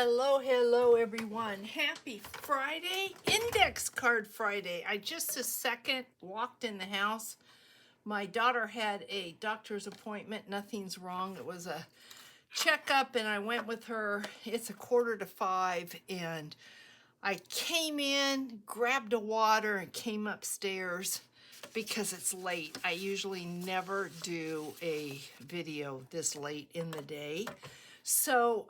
Hello everyone. Happy Friday, Index Card Friday. I just a second walked in the house. My daughter had a doctor's appointment. Nothing's wrong. It was a checkup and I went with her. It's 4:45 and I came in, grabbed a water and came upstairs because it's late. I usually never do a video this late in the day. So,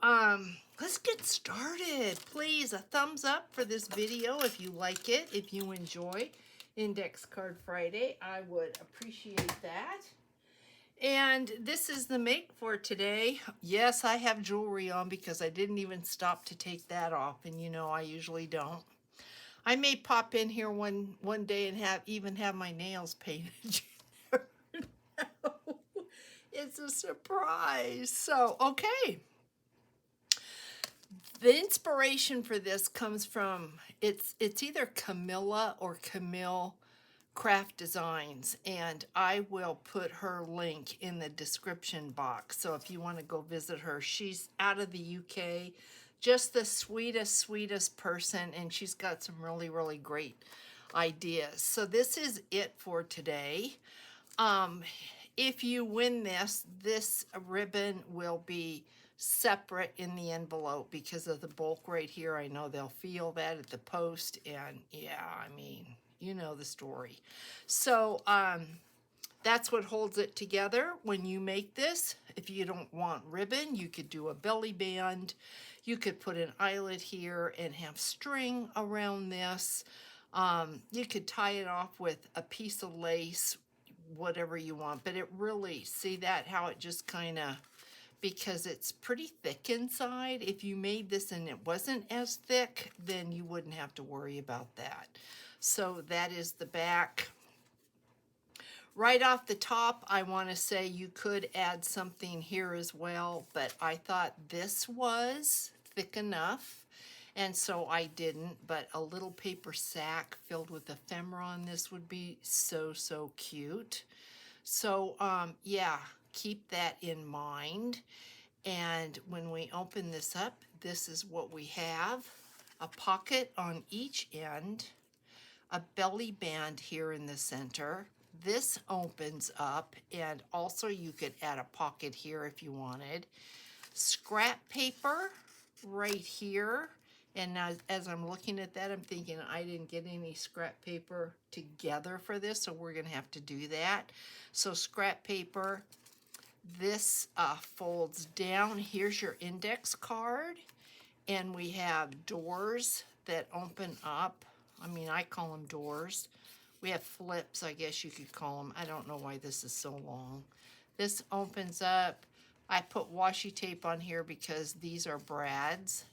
let's get started. Please, a thumbs up for this video if you like it, if you enjoy Index Card Friday. I would appreciate that. And this is the make for today. Yes, I have jewelry on because I didn't even stop to take that off, and you know I usually don't. I may pop in here one day and have my nails painted. It's a surprise. So, okay. The inspiration for this comes from, it's either Camilla or Camille Craft Designs, and I will put her link in the description box. So if you want to go visit her, she's out of the UK, just the sweetest person, and she's got some really great ideas. So this is it for today. If you win this ribbon will be separate in the envelope because of the bulk right here. I know they'll feel that at the post, and yeah, I mean, you know the story. So that's what holds it together when you make this. If you don't want ribbon, you could do a belly band. You could put an eyelet here and have string around this. You could tie it off with a piece of lace, whatever you want, but it really, see that, how it just kind of, because it's pretty thick inside. If you made this and it wasn't as thick, then you wouldn't have to worry about that. So that is the back. Right off the top, I want to say you could add something here as well, but I thought this was thick enough, and so I didn't, but a little paper sack filled with ephemera on this would be so cute. So yeah, keep that in mind. And when we open this up, this is what we have. A pocket on each end, a belly band here in the center. This opens up, and also you could add a pocket here if you wanted. Scrap paper right here. And now as I'm looking at that, I'm thinking I didn't get any scrap paper together for this, so we're gonna have to do that. So scrap paper, this folds down. Here's your index card, and we have doors that open up. I mean, I call them doors. We have flips, I guess you could call them. I don't know why this is so long. This opens up. I put washi tape on here because these are brads.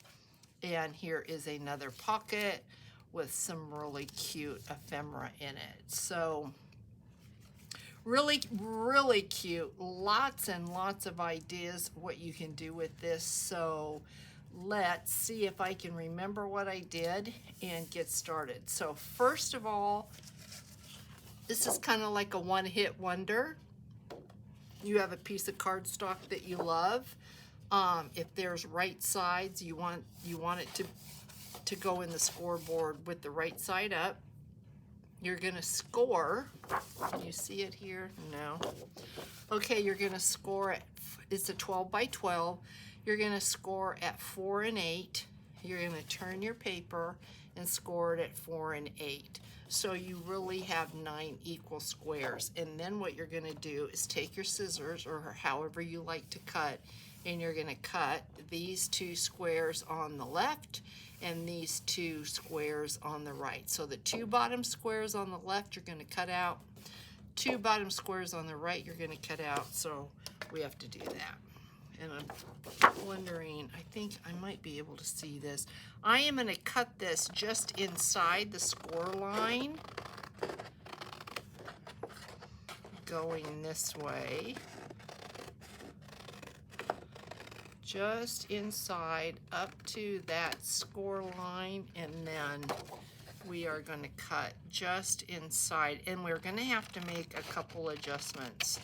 And here is another pocket with some really cute ephemera in it. So really cute. Lots and lots of ideas what you can do with this. So let's see if I can remember what I did and get started. So first of all, this is kind of like a one-hit wonder. You have a piece of cardstock that you love. If there's right sides, you want it to go in the scoreboard with the right side up. You're gonna score. Can you see it here? No. Okay, you're gonna score at, it's a 12 by 12. You're gonna score at 4 and 8. You're gonna turn your paper and score it at 4 and 8. So you really have 9 equal squares. And then what you're gonna do is take your scissors, or however you like to cut, and you're gonna cut these 2 squares on the left and these 2 squares on the right. So the 2 bottom squares on the left you're gonna cut out, 2 bottom squares on the right you're gonna cut out, so we have to do that. And I'm wondering, I think I might be able to see this. I am gonna cut this just inside the score line, going this way. Just inside up to that score line, and then we are going to cut just inside, and we're going to have to make a couple adjustments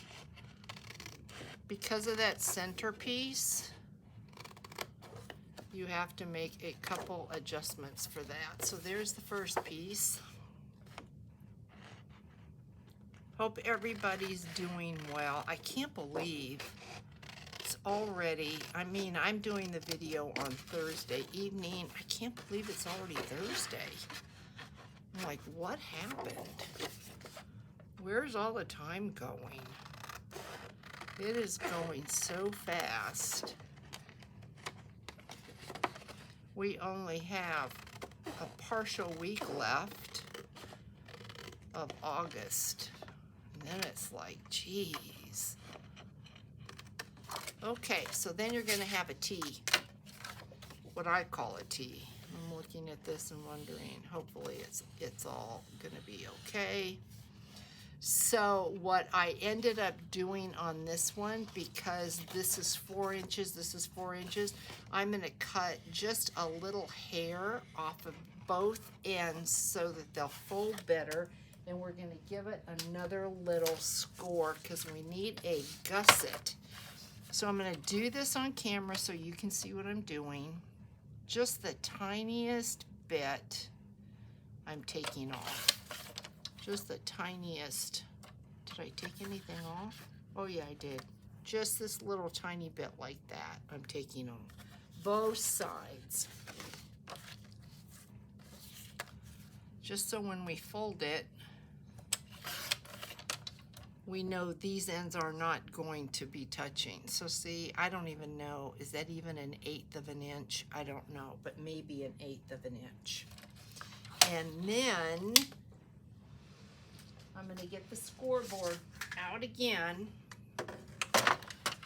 because of that centerpiece. you have to make a couple adjustments for that. So there's the first piece. Hope everybody's doing well. I can't believe it's already, I mean, I'm doing the video on Thursday evening. I can't believe it's already Thursday. I'm like, what happened? Where's all the time going? It is going so fast. We only have a partial week left of August. And then it's like, geez. Okay, so then you're gonna have a tea. What I call a tea. I'm looking at this and wondering, hopefully it's all gonna be okay. So what I ended up doing on this one, because this is 4 inches, this is 4 inches, I'm gonna cut just a little hair off of both ends so that they'll fold better. And we're gonna give it another little score because we need a gusset. So I'm gonna do this on camera so you can see what I'm doing. Just the tiniest bit I'm taking off. Just the tiniest. Did I take anything off? Oh yeah, I did. Just this little tiny bit like that I'm taking on both sides. Just so when we fold it, we know these ends are not going to be touching. So see, I don't even know, is that even 1/8 of an inch? I don't know, but maybe 1/8 of an inch. And then I'm gonna get the scoreboard out again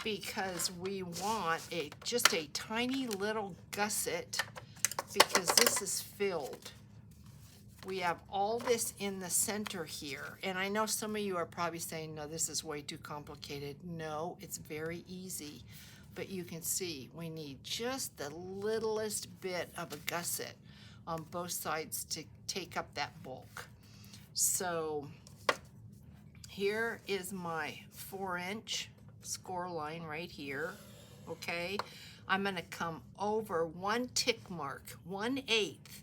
because we want just a tiny little gusset because this is filled. We have all this in the center here. And I know some of you are probably saying, no, this is way too complicated. No, it's very easy. But you can see we need just the littlest bit of a gusset on both sides to take up that bulk. So here is my 4-inch score line right here, okay? I'm gonna come over 1 tick mark, 1/8,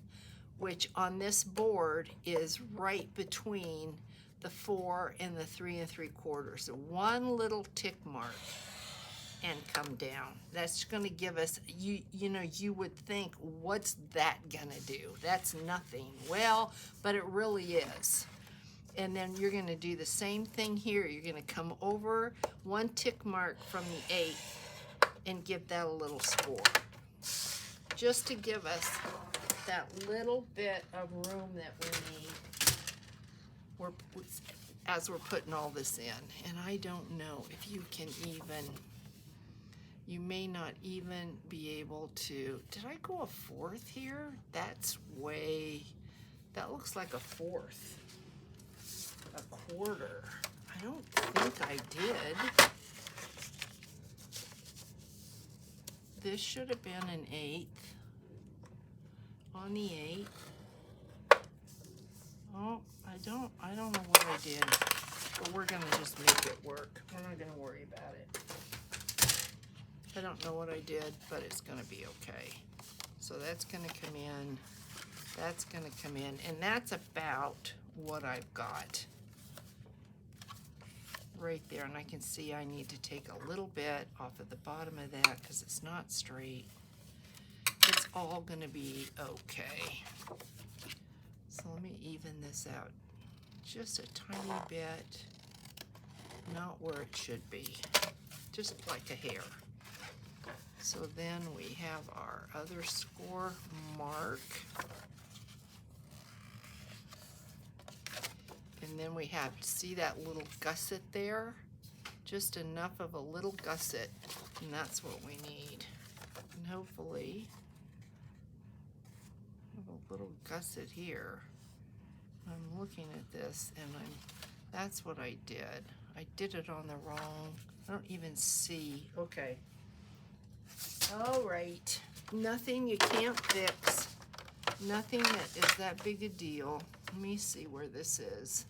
which on this board is right between the 4 and the 3 3/4. So 1 little tick mark and come down. That's gonna give us, you know, you would think, what's that gonna do? That's nothing. Well, but it really is. And then you're gonna do the same thing here. You're gonna come over 1 tick mark from the 8 and give that a little score. Just to give us that little bit of room that we need as we're putting all this in. And I don't know if you can even, you may not even be able to, did I go a 4th here? That's way, that looks like a 4th. A 1/4. I don't think I did. This should have been 1/8 on the 8. Oh, I don't know what I did, but we're gonna just make it work. We're not gonna worry about it. I don't know what I did, but it's gonna be okay. So that's gonna come in, that's gonna come in, and that's about what I've got right there. And I can see I need to take a little bit off of the bottom of that because it's not straight. It's all gonna be okay. So let me even this out just a tiny bit, not where it should be, just like a hair. So then we have our other score mark. And then we have, see that little gusset there? Just enough of a little gusset, and that's what we need. And hopefully, I have a little gusset here. I'm looking at this and that's what I did. I did it on the wrong, I don't even see, okay. All right, nothing you can't fix. Nothing that is that big a deal. Let me see where this is.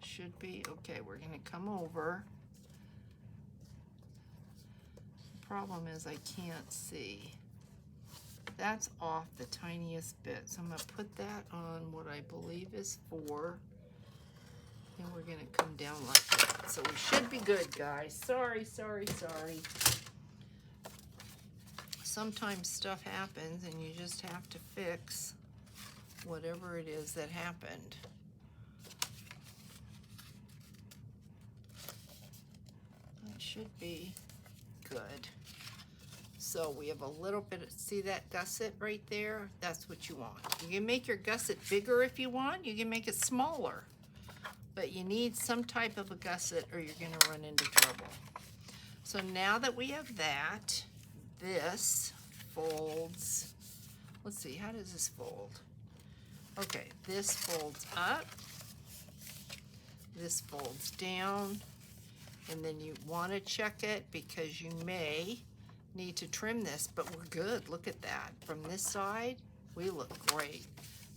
Should be, okay, we're gonna come over. The problem is I can't see. That's off the tiniest bit. So I'm gonna put that on what I believe is 4. And we're gonna come down like that. So we should be good, guys. Sorry. Sometimes stuff happens and you just have to fix whatever it is that happened. It should be good. So we have a little bit of, see that gusset right there? That's what you want. You can make your gusset bigger if you want. You can make it smaller. But you need some type of a gusset or you're going to run into trouble. So now that we have that, this folds. Let's see, how does this fold? Okay, this folds up. This folds down. And then you want to check it because you may need to trim this, but we're good. Look at that. From this side, we look great.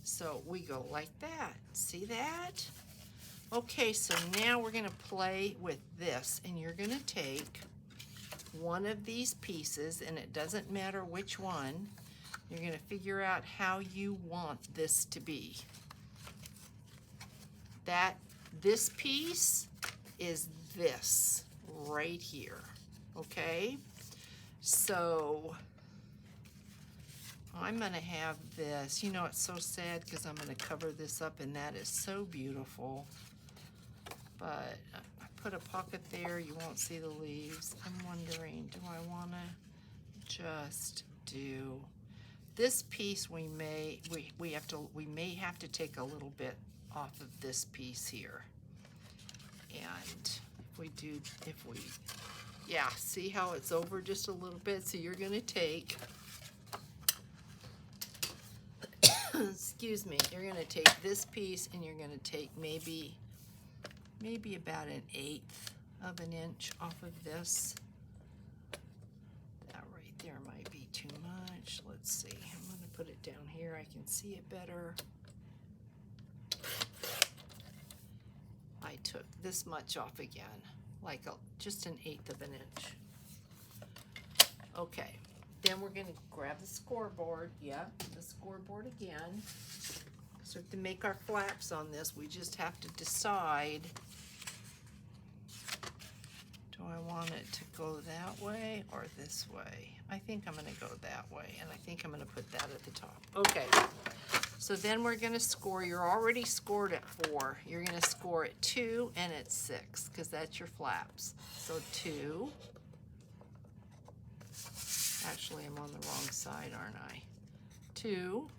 So we go like that. See that? Okay, so now we're going to play with this, and you're going to take one of these pieces, and it doesn't matter which one. You're going to figure out how you want this to be. This piece is this right here, okay? So I'm going to have this. You know, it's so sad because I'm going to cover this up, and that is so beautiful. But I put a pocket there. You won't see the leaves. I'm wondering, do I want to just do this piece? We may have to take a little bit off of this piece here. And yeah, see how it's over just a little bit? So you're going to take, excuse me, you're going to take this piece and you're going to take maybe about 1/8 of an inch off of this. That right there might be too much. Let's see. I'm going to put it down here. I can see it better. I took this much off again, like just 1/8 of an inch. Okay, then we're going to grab the scoreboard. Yep, the scoreboard again. So to make our flaps on this, we just have to decide, do I want it to go that way or this way? I think I'm going to go that way, and I think I'm going to put that at the top. Okay, so then we're going to score. You're already scored at 4. You're going to score at 2 and at 6 because that's your flaps. So 2. Actually, I'm on the wrong side, aren't I? 2.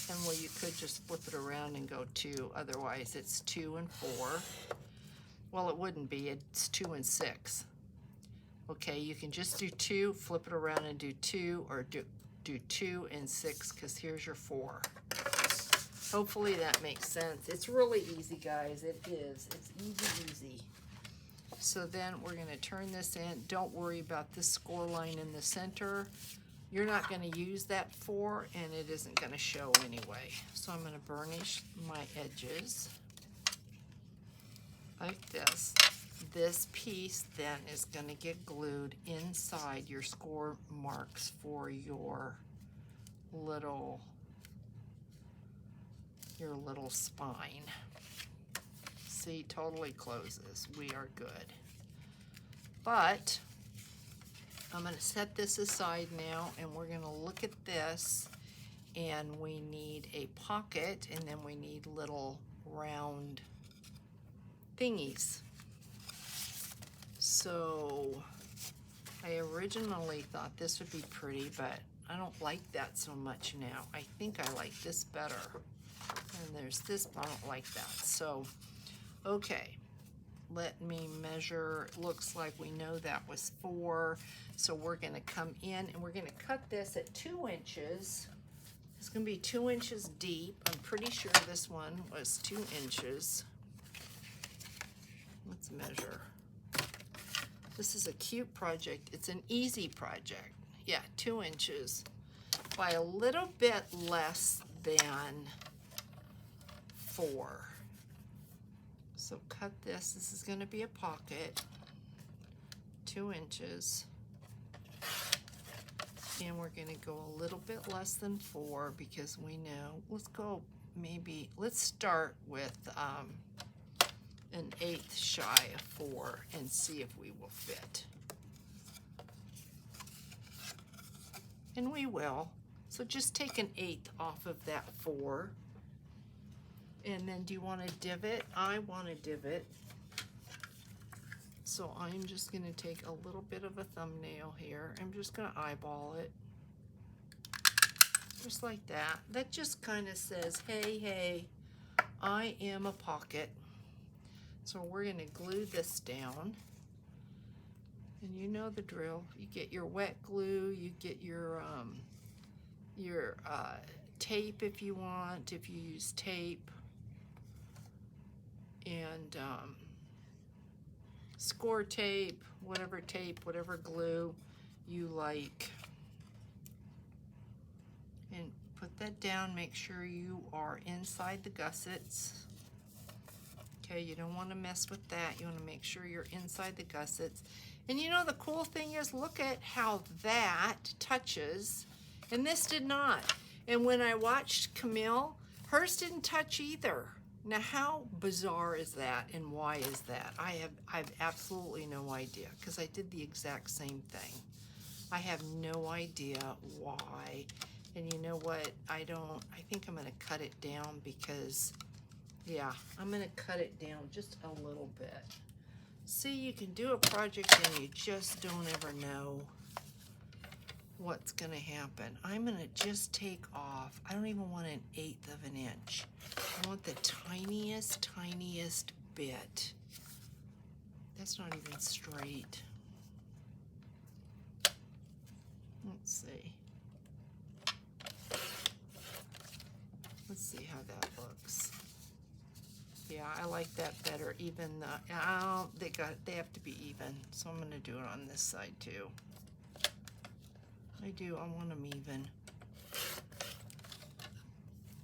And well, you could just flip it around and go 2. Otherwise, it's 2 and 4. Well, it wouldn't be. It's 2 and 6. Okay, you can just do 2, flip it around and do 2, or do 2 and 6, because here's your 4. Hopefully that makes sense. It's really easy, guys. It is. It's easy. So then we're going to turn this in. Don't worry about this score line in the center. You're not going to use that 4, and it isn't going to show anyway. So I'm going to burnish my edges like this. This piece then is going to get glued inside your score marks for your little spine. See, totally closes. We are good. But I'm going to set this aside now, and we're going to look at this, and we need a pocket, and then we need little round thingies. So I originally thought this would be pretty, but I don't like that so much now. I think I like this better. And there's this, but I don't like that. So, okay, let me measure. Looks like we know that was 4. So we're going to come in and we're going to cut this at 2 inches. It's going to be 2 inches deep. I'm pretty sure this one was 2 inches. Let's measure. This is a cute project. It's an easy project. Yeah, 2 inches by a little bit less than 4. So cut this. This is going to be a pocket. 2 inches. And we're going to go a little bit less than 4 because we know, let's go maybe, let's start with an 1/8 shy of 4 and see if we will fit. And we will. So just take an 1/8 off of that 4. And then do you want to divot? I want to divot. So I'm just going to take a little bit of a thumbnail here. I'm just going to eyeball it. Just like that. That just kind of says, hey, hey, I am a pocket. So we're going to glue this down. And you know the drill. You get your wet glue, you get your tape if you want, if you use tape, and score tape, whatever glue you like. And put that down, make sure you are inside the gussets. Okay, you don't want to mess with that. You want to make sure you're inside the gussets. And you know the cool thing is, look at how that touches, and this did not. And when I watched Camille, hers didn't touch either. Now how bizarre is that, and why is that? I have absolutely no idea, because I did the exact same thing. I have no idea why. And you know what? I think I'm going to cut it down because, yeah, I'm going to cut it down just a little bit. See, you can do a project and you just don't ever know what's going to happen. I'm going to just take off. I don't even want 1/8 of an inch. I want the tiniest bit. That's not even straight. Let's see. Let's see how that looks. Yeah, I like that better. Even they have to be even. So I'm going to do it on this side too. I want them even.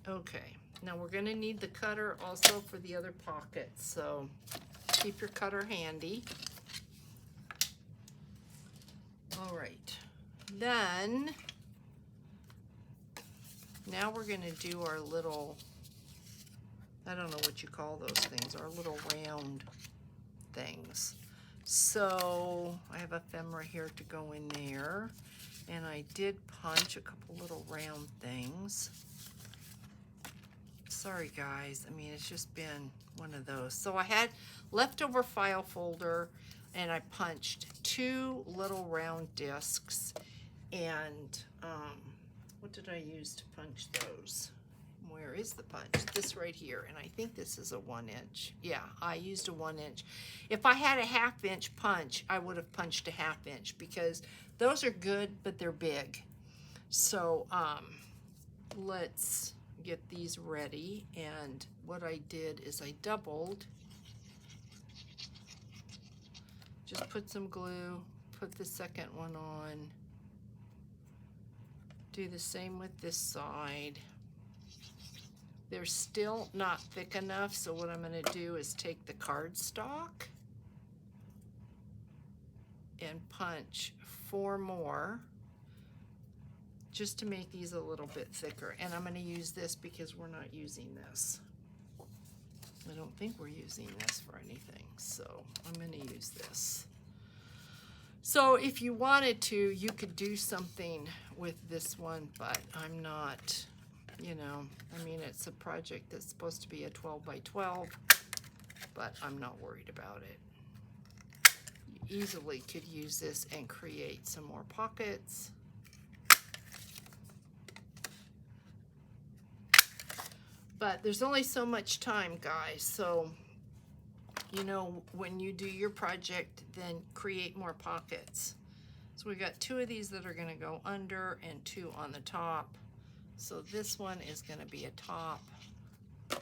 Okay, now we're going to need the cutter also for the other pockets. So keep your cutter handy. All right, then now we're going to do our little, I don't know what you call those things, our little round things. So I have ephemera here to go in there, and I did punch a couple little round things. Sorry guys, I mean, it's just been one of those. So I had leftover file folder, and I punched 2 little round discs, and what did I use to punch those? Where is the punch? This right here, and I think this is a 1 inch. Yeah, I used a 1 inch. If I had a 1/2 inch punch, I would have punched a 1/2 inch, because those are good, but they're big. So let's get these ready. And what I did is I doubled, just put some glue, put the second one on, do the same with this side. They're still not thick enough, so what I'm going to do is take the cardstock and punch 4 more, just to make these a little bit thicker. And I'm going to use this because we're not using this. I don't think we're using this for anything, so I'm going to use this. So if you wanted to, you could do something with this one, but I'm not. You know, I mean, it's a project that's supposed to be a 12 by 12, but I'm not worried about it. You easily could use this and create some more pockets. But there's only so much time, guys, so, you know, when you do your project, then create more pockets. So we got 2 of these that are going to go under and 2 on the top. So this one is going to be a top. I'm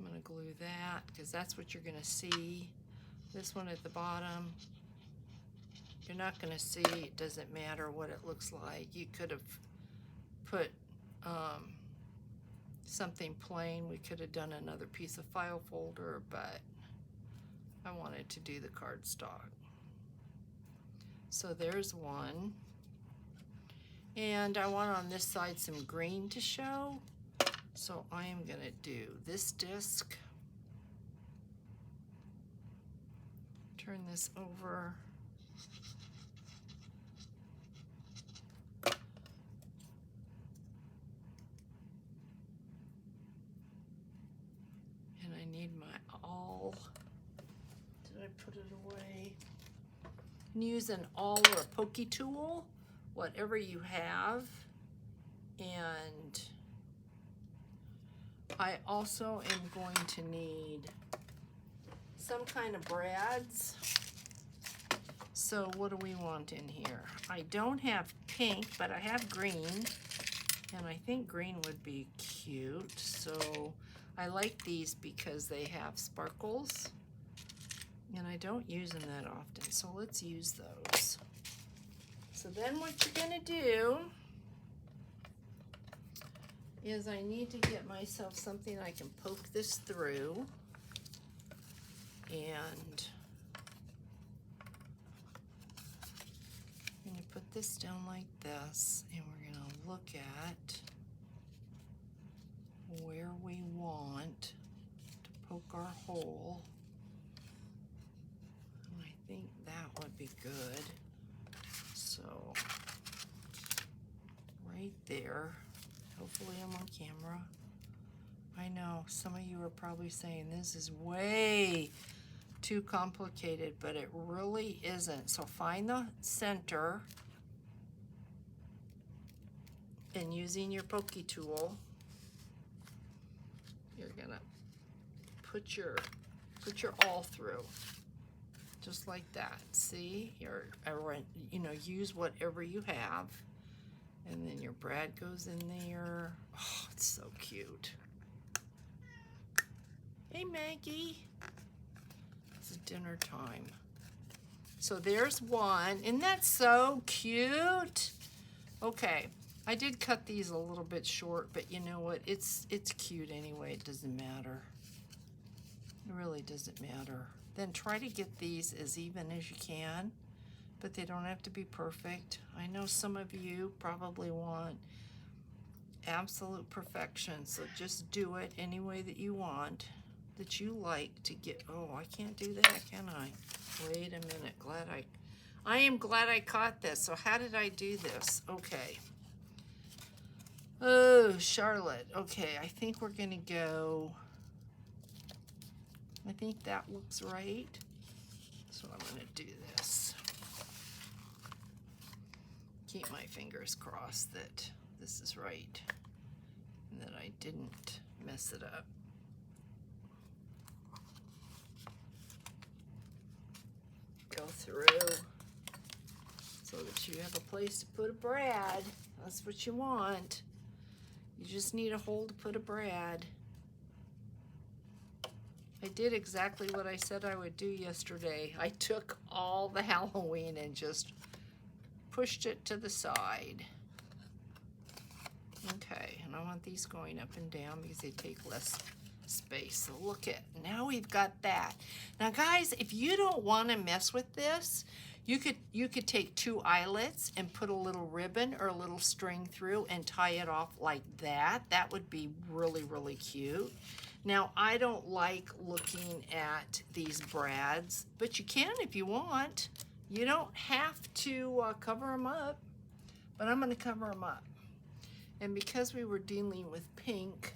going to glue that because that's what you're going to see. This one at the bottom, you're not going to see. It doesn't matter what it looks like. You could have put something plain. We could have done another piece of file folder, but I wanted to do the cardstock. So there's one. And I want on this side some green to show. So I am gonna do this disc. Turn this over. And I need my awl. Did I put it away? You can use an awl or a pokey tool, whatever you have. And I also am going to need some kind of brads. So what do we want in here? I don't have pink, but I have green, and I think green would be cute. So I like these because they have sparkles, and I don't use them that often, so let's use those. So then what you're gonna do is I need to get myself something I can poke this through, and I'm gonna put this down like this, and we're gonna look at where we want to poke our hole. And I think that would be good. So right there. Hopefully I'm on camera. I know some of you are probably saying this is way too complicated, but it really isn't. So find the center, and using your pokey tool, you're gonna put your awl through, just like that. See, use whatever you have. And then your brad goes in there. Oh, it's so cute. Hey, Maggie. It's dinner time. So there's one. Isn't that so cute? Okay, I did cut these a little bit short, but you know what? It's cute anyway. It doesn't matter. It really doesn't matter. Then try to get these as even as you can, but they don't have to be perfect. I know some of you probably want absolute perfection, so just do it any way that you want, that you like to get. Oh, I can't do that, can I? Wait a minute. I am glad I caught this. So how did I do this? Okay. Oh, Charlotte. Okay, I think we're gonna go. I think that looks right. So I'm gonna do this. Keep my fingers crossed that this is right and that I didn't mess it up. Go through so that you have a place to put a brad. That's what you want. You just need a hole to put a brad. I did exactly what I said I would do yesterday. I took all the Halloween and just pushed it to the side. Okay, and I want these going up and down because they take less space. So look at, now we've got that. Now guys, if you don't want to mess with this, you could take 2 eyelets and put a little ribbon or a little string through and tie it off like that. That would be really, really cute. Now, I don't like looking at these brads, but you can if you want. You don't have to cover them up, but I'm going to cover them up. And because we were dealing with pink,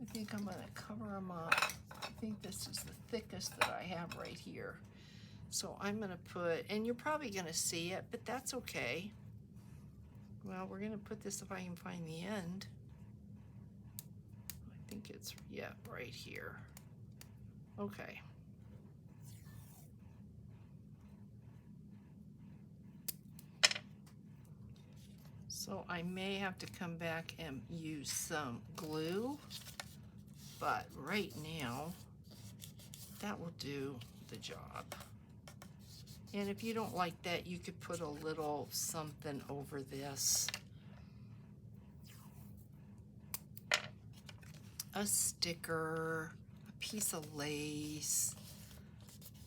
I think I'm going to cover them up. I think this is the thickest that I have right here. So I'm going to put, and you're probably going to see it, but that's okay. Well, we're going to put this if I can find the end. I think it's, yeah, right here. Okay. So I may have to come back and use some glue, but right now that will do the job. And if you don't like that, you could put a little something over this. A sticker, a piece of lace,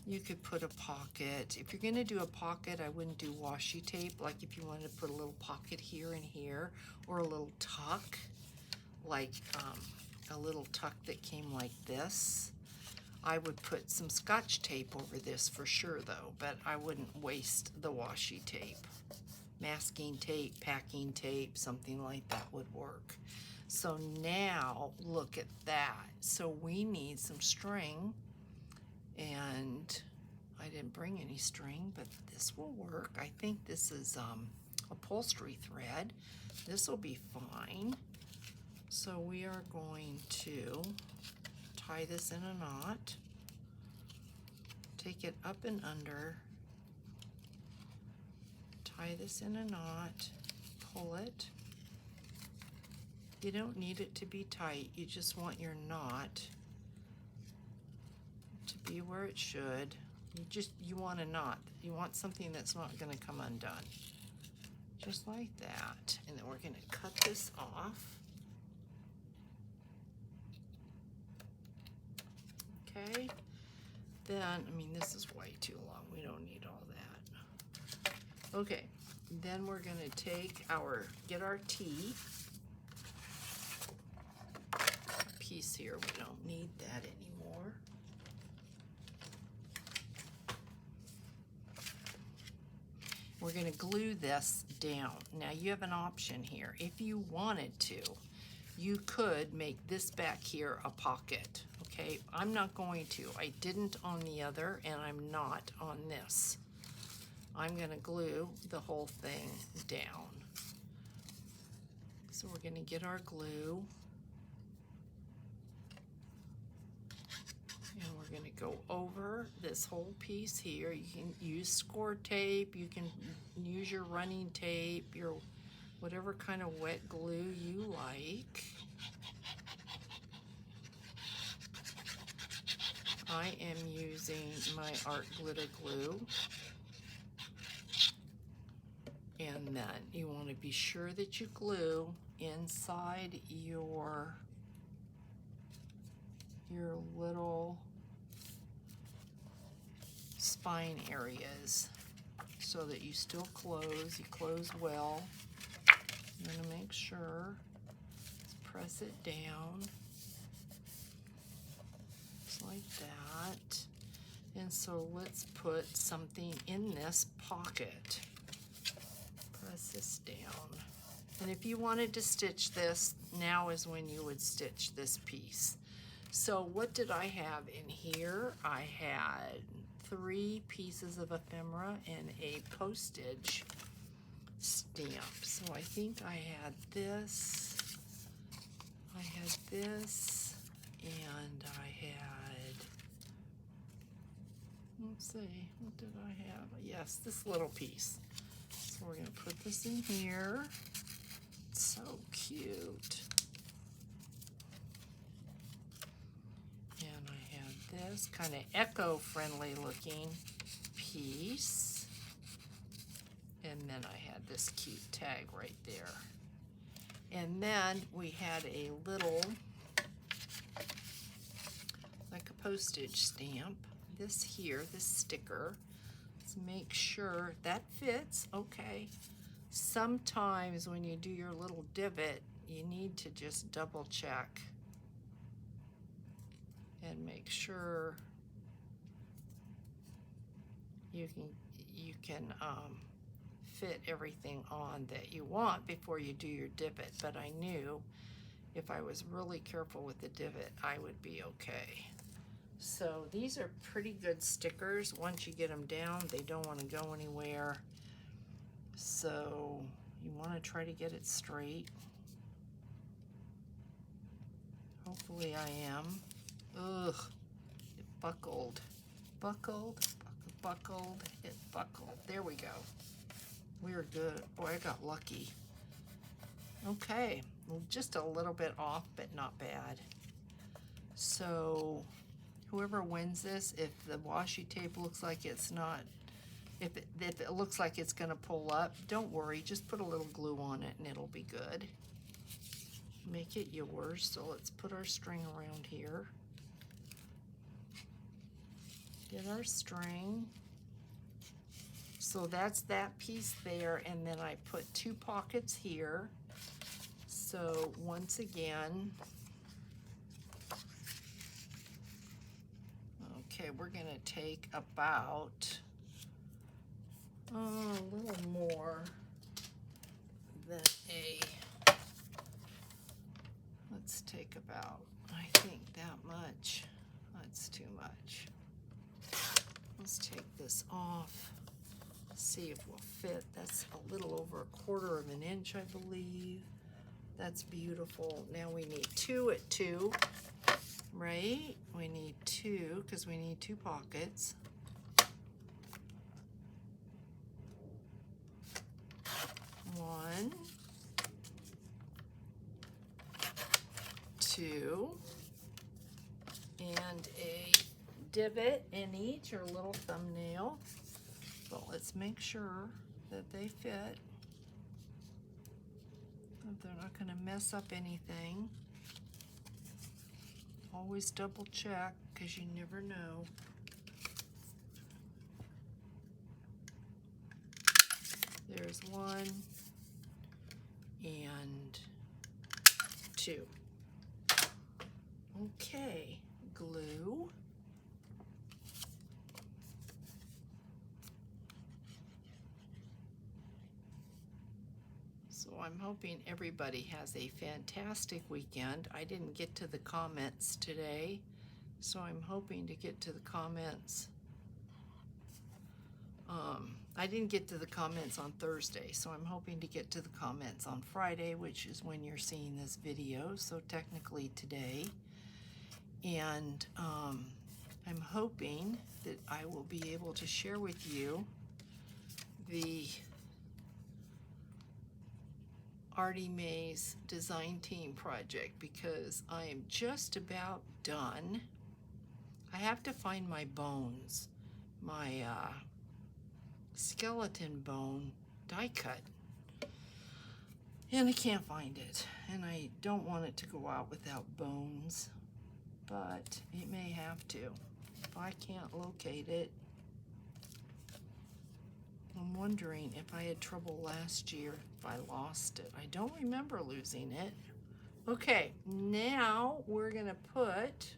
You could put a pocket. If you're going to do a pocket, I wouldn't do washi tape. Like if you wanted to put a little pocket here and here, or a little tuck, like a little tuck that came like this. I would put some Scotch tape over this for sure though, but I wouldn't waste the washi tape. Masking tape, packing tape, something like that would work. So now look at that. So we need some string, and I didn't bring any string, but this will work. I think this is upholstery thread. This will be fine. So we are going to tie this in a knot, take it up and under, tie this in a knot, pull it. You don't need it to be tight, you just want your knot to be where it should. You want a knot. You want something that's not going to come undone. Just like that. And then we're going to cut this off. Okay, then, I mean, this is way too long. We don't need all that. Okay, then we're gonna get our T piece here. We don't need that anymore. We're gonna glue this down. Now you have an option here. If you wanted to, you could make this back here a pocket. Okay, I'm not going to. I didn't on the other, and I'm not on this. I'm gonna glue the whole thing down. So we're gonna get our glue, and we're gonna go over this whole piece here. You can use score tape, you can use your running tape, your whatever kind of wet glue you like. I am using my Art Glitter Glue. And then you want to be sure that you glue inside your little spine areas so that you still close. You close well. I'm going to make sure. Let's press it down. Just like that. And so let's put something in this pocket. Press this down. And if you wanted to stitch this, now is when you would stitch this piece. So what did I have in here? I had 3 pieces of ephemera and a postage stamp. So I think I had this, and I had, let's see, what did I have? Yes, this little piece. So we're going to put this in here. It's so cute. And I have this kind of eco-friendly looking piece. And then I had this cute tag right there. And then we had a little, like a postage stamp. This here, this sticker. Let's make sure that fits. Okay. Sometimes when you do your little divot, you need to just double check and make sure you can fit everything on that you want before you do your divot. But I knew if I was really careful with the divot, I would be okay. So these are pretty good stickers. Once you get them down, they don't want to go anywhere. So you want to try to get it straight. Hopefully I am. Ugh, it buckled. Buckled, it buckled. There we go. We're good. Boy, I got lucky. Okay, well, just a little bit off, but not bad. So whoever wins this, if the washi tape looks like it's not, if it looks like it's gonna pull up, don't worry, just put a little glue on it and it'll be good. Make it yours. So let's put our string around here. get our string. So that's that piece there, and then I put 2 pockets here. So once again, okay, we're gonna take about a little more than let's take about, I think that much. That's too much. Let's take this off. See if we'll fit. That's a little over 1/4 of an inch, I believe. That's beautiful. Now we need 2 at 2, right? We need 2 because we need 2 pockets. 1, 2, and a divot in each, or a little thumbnail. But let's make sure that they fit, that they're not going to mess up anything. Always double check, because you never know. There's 1 and 2. Okay, glue. So I'm hoping everybody has a fantastic weekend. I didn't get to the comments today, so I'm hoping to get to the comments. I didn't get to the comments on Thursday, so I'm hoping to get to the comments on Friday, which is when you're seeing this video, so technically today. And I'm hoping that I will be able to share with you the Artie Mae's design team project, because I am just about done. I have to find my bones, my skeleton bone die cut, and I can't find it, and I don't want it to go out without bones, but it may have to. If I can't locate it, I'm wondering if I had trouble last year, if I lost it. I don't remember losing it. Okay, now we're gonna put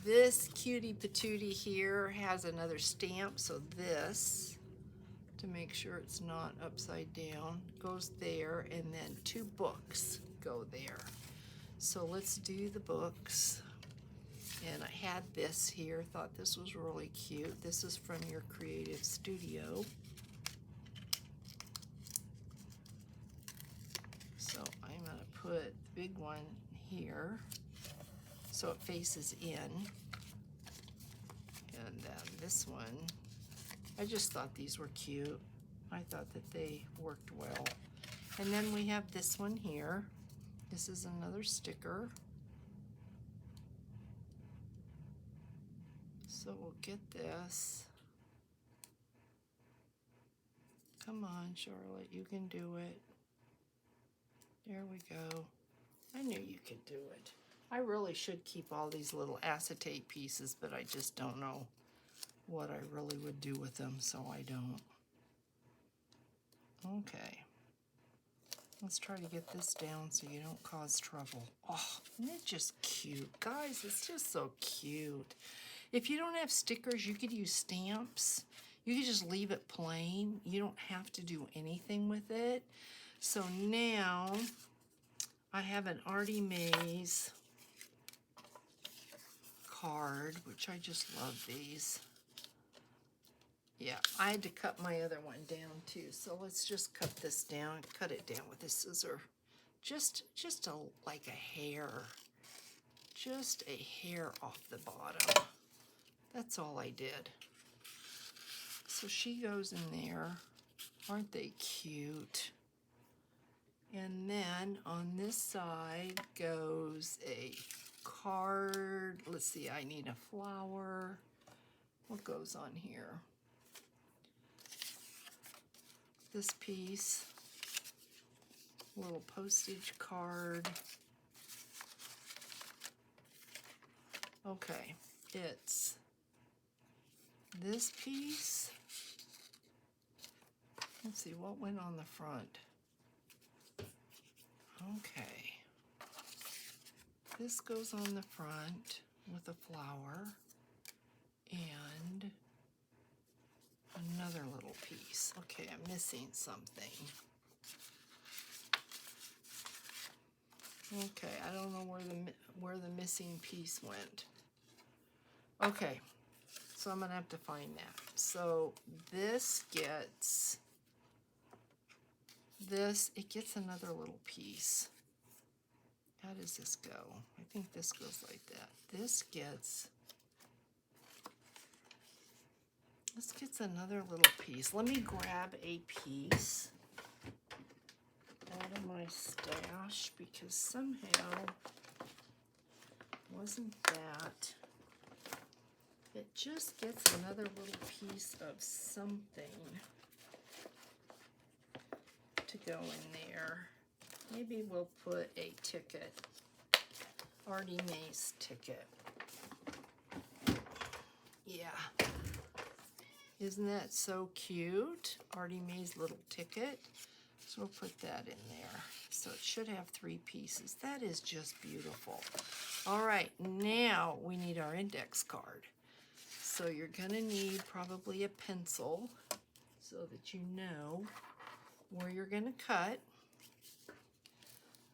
this cutie patootie here. Has another stamp, so this, to make sure it's not upside down, goes there, and then 2 books go there. So let's do the books. And I had this here, thought this was really cute. This is from Your Creative Studio. So I'm gonna put the big one here so it faces in. And then this one, I just thought these were cute. I thought that they worked well. And then we have this one here. This is another sticker. So we'll get this. Come on, Charlotte, you can do it. There we go. I knew you could do it. I really should keep all these little acetate pieces, but I just don't know what I really would do with them, so I don't. Okay. Let's try to get this down so you don't cause trouble. Oh, isn't it just cute? Guys, it's just so cute. If you don't have stickers, you could use stamps. You could just leave it plain. You don't have to do anything with it. So now I have an Artie Mae's card, which I just love these. Yeah, I had to cut my other one down too. So let's just cut this down, cut it down with a scissor. Just like a hair. Just a hair off the bottom. That's all I did. So she goes in there. Aren't they cute? And then on this side goes a card. Let's see, I need a flower. What goes on here? This piece. Little postage card. Okay. it's this piece. Let's see, what went on the front? Okay. This goes on the front with a flower and another little piece. Okay, I'm missing something. Okay, I don't know where the missing piece went. Okay, so I'm gonna have to find that. So this gets this, it gets another little piece. How does this go? I think this goes like that. This gets another little piece. Let me grab a piece out of my stash because somehow wasn't that. It just gets another little piece of something to go in there. Maybe we'll put a ticket, Artie Mays ticket. Yeah. Isn't that so cute? Artie Mays little ticket. So we'll put that in there. So it should have 3 pieces. That is just beautiful. All right, now we need our index card. So you're gonna need probably a pencil so that you know where you're gonna cut.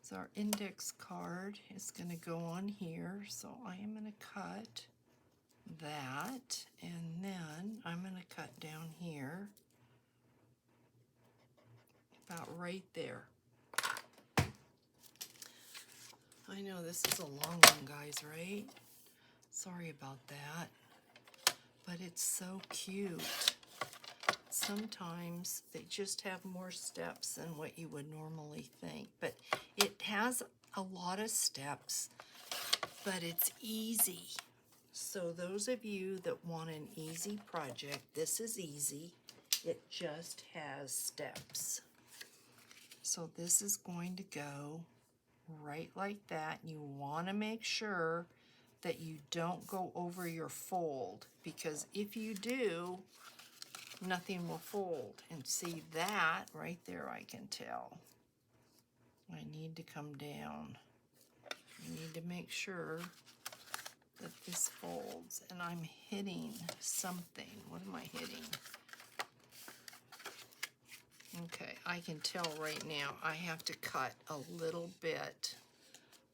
So our index card is gonna go on here. So I am gonna cut that, and then I'm gonna cut down here, about right there. I know this is a long one, guys, right? Sorry about that, but it's so cute. Sometimes they just have more steps than what you would normally think, but it has a lot of steps, but it's easy. So those of you that want an easy project, this is easy. It just has steps. So this is going to go right like that. You want to make sure that you don't go over your fold, because if you do, nothing will fold. And see that right there, I can tell. I need to come down. I need to make sure that this folds, and I'm hitting something. What am I hitting? Okay, I can tell right now I have to cut a little bit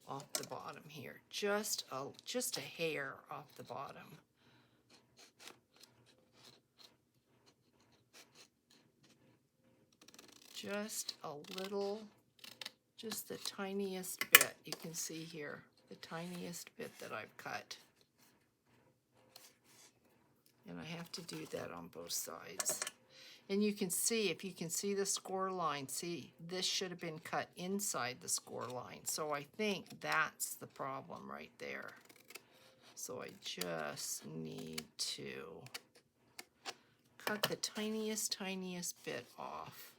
off the bottom here. Just a hair off the bottom. Just a little, just the tiniest bit. You can see here, the tiniest bit that I've cut. And I have to do that on both sides. And you can see, if you can see the score line, see, this should have been cut inside the score line. So I think that's the problem right there. So I just need to cut the tiniest bit off.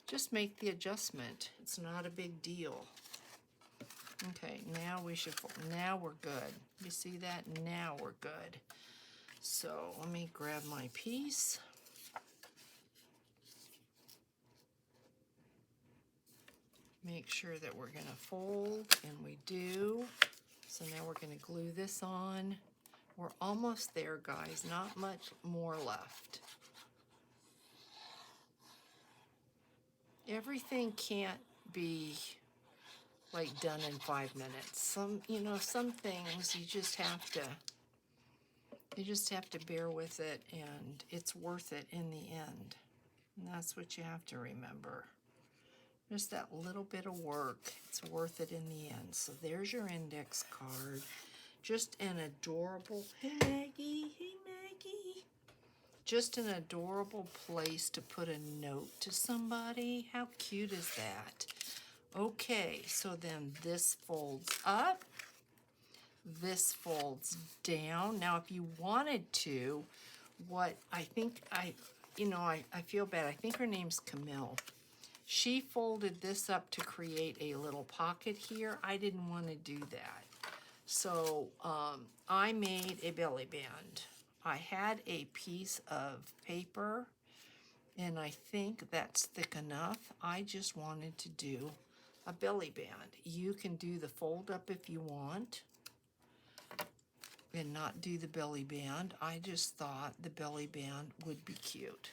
Just make the adjustment. It's not a big deal. Okay, now now we're good. You see that? Now we're good. So let me grab my piece. Make sure that we're gonna fold, and we do. So now we're gonna glue this on. We're almost there, guys, not much more left. Everything can't be like done in 5 minutes. Some things you just have to bear with it, and it's worth it in the end. And that's what you have to remember. Just that little bit of work, it's worth it in the end. So there's your index card. Just an adorable, hey Maggie, just an adorable place to put a note to somebody. How cute is that? Okay, so then this folds up, this folds down. Now if you wanted to, I feel bad, I think her name's Camille. She folded this up to create a little pocket here. I didn't want to do that. So I made a belly band. I had a piece of paper, and I think that's thick enough. I just wanted to do a belly band. You can do the fold up if you want and not do the belly band. I just thought the belly band would be cute.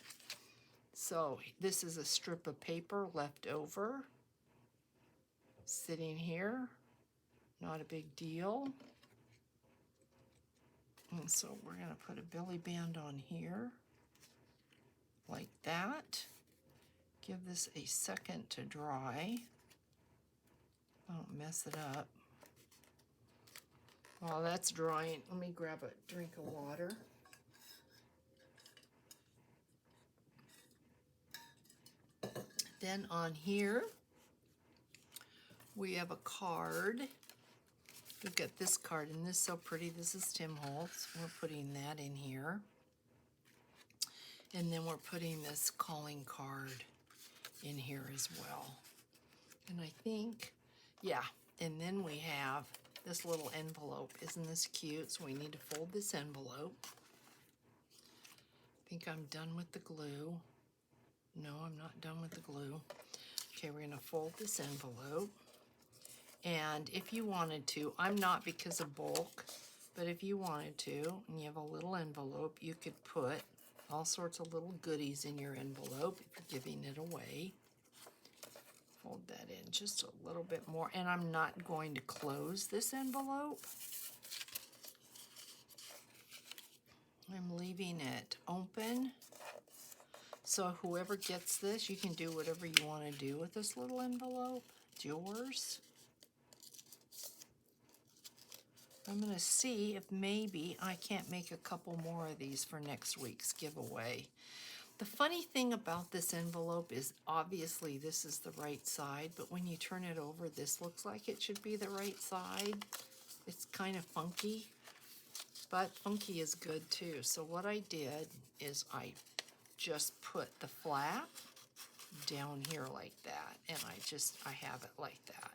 So this is a strip of paper left over, sitting here, not a big deal. And so we're gonna put a belly band on here, like that. Give this a second to dry. Don't mess it up. While that's drying, let me grab a drink of water. Then on here, we have a card. We've got this card, and this is so pretty. This is Tim Holtz. We're putting that in here. And then we're putting this calling card in here as well. And I think, yeah, and then we have this little envelope. Isn't this cute? So we need to fold this envelope. I think I'm done with the glue. No, I'm not done with the glue. Okay, we're gonna fold this envelope. And if you wanted to, I'm not because of bulk, but if you wanted to, and you have a little envelope, you could put all sorts of little goodies in your envelope if you're giving it away. Fold that in just a little bit more, and I'm not going to close this envelope. I'm leaving it open. So whoever gets this, you can do whatever you want to do with this little envelope. It's yours. I'm going to see if maybe I can't make a couple more of these for next week's giveaway. The funny thing about this envelope is obviously this is the right side, but when you turn it over, this looks like it should be the right side. It's kind of funky, but funky is good too. So what I did is I just put the flap down here like that, and I have it like that.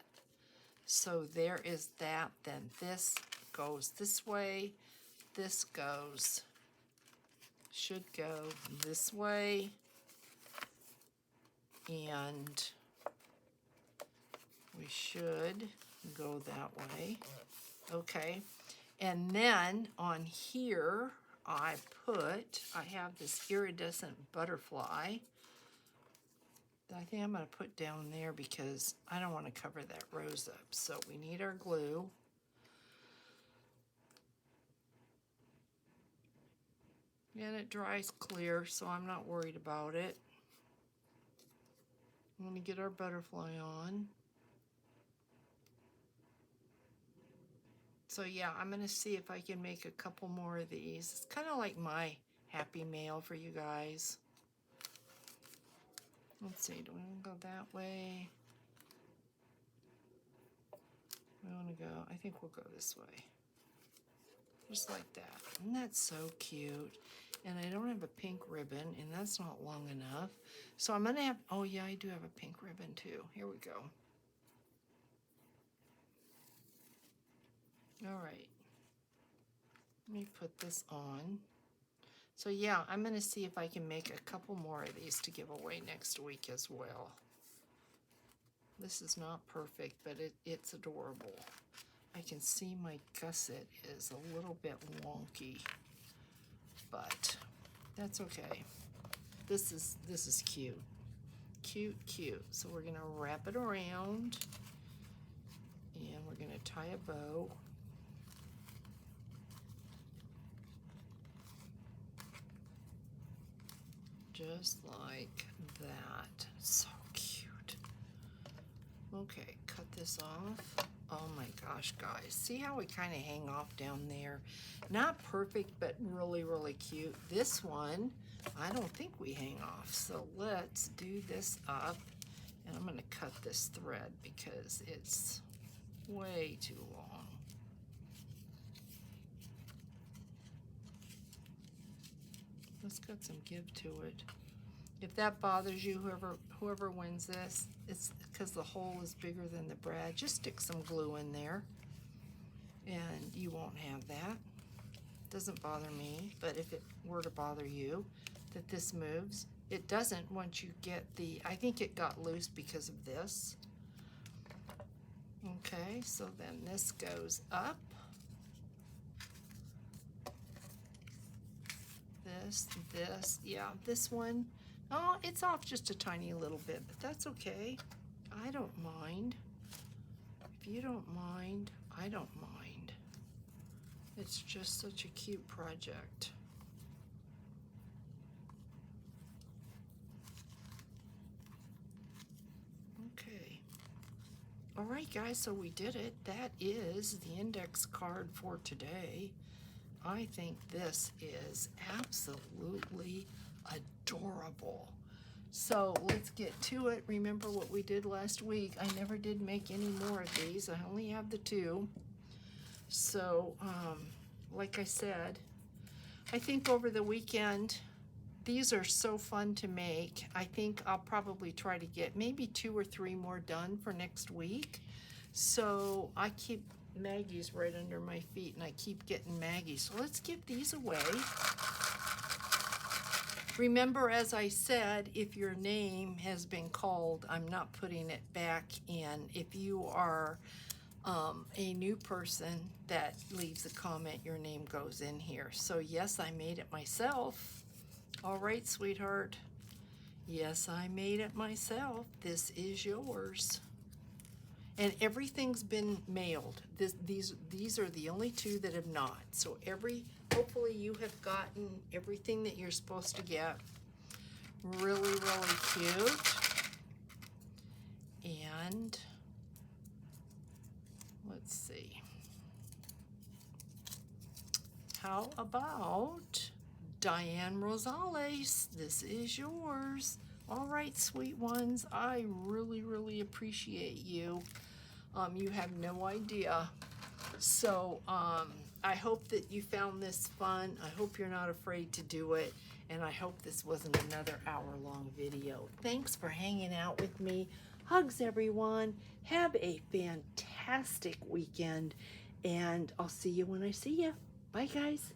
So there is that. Then this goes this way, this should go this way, and we should go that way. Okay, and then on here I have this iridescent butterfly that I think I'm going to put down there because I don't want to cover that rose up. So we need our glue. And it dries clear, so I'm not worried about it. I'm going to get our butterfly on. So yeah, I'm going to see if I can make a couple more of these. It's kind of like my happy mail for you guys. Let's see, do we want to go that way? We want to go, I think we'll go this way. Just like that. Isn't that so cute? And I don't have a pink ribbon, and that's not long enough. So I'm going to have, oh yeah, I do have a pink ribbon too. Here we go. All right. Let me put this on. So yeah, I'm going to see if I can make a couple more of these to give away next week as well. This is not perfect, but it's adorable. I can see my gusset is a little bit wonky, but that's okay. This is cute. Cute, cute. So we're going to wrap it around, and we're going to tie a bow. Just like that. So cute. Okay, cut this off. Oh my gosh, guys. See how we kind of hang off down there? Not perfect, but really, really cute. This one, I don't think we hang off. So let's do this up. And I'm going to cut this thread because it's way too long. Let's got some give to it. If that bothers you, whoever wins this, it's because the hole is bigger than the brad. Just stick some glue in there. and you won't have that. Doesn't bother me, but if it were to bother you that this moves, it doesn't once you get the, I think it got loose because of this. Okay, so then this goes up. This, yeah, this one, oh, it's off just a tiny little bit, but that's okay. I don't mind. If you don't mind, I don't mind. It's just such a cute project. Okay. All right, guys, so we did it. That is the index card for today. I think this is absolutely adorable. So let's get to it. Remember what we did last week. I never did make any more of these. I only have the 2. So, like I said, I think over the weekend, these are so fun to make. I think I'll probably try to get maybe 2 or 3 more done for next week. So I keep Maggie's right under my feet, and I keep getting Maggie. So let's give these away. Remember, as I said, if your name has been called, I'm not putting it back in. If you are a new person that leaves a comment, your name goes in here. So yes, I made it myself. All right, sweetheart. Yes, I made it myself. This is yours. And everything's been mailed. These are the only 2 that have not. So hopefully you have gotten everything that you're supposed to get. Really, really cute. And let's see. How about Diane Rosales? This is yours. All right, sweet ones, I really, really appreciate you. You have no idea. So I hope that you found this fun. I hope you're not afraid to do it. And I hope this wasn't another hour-long video. Thanks for hanging out with me. Hugs, everyone. Have a fantastic weekend. And I'll see you when I see you. Bye, guys.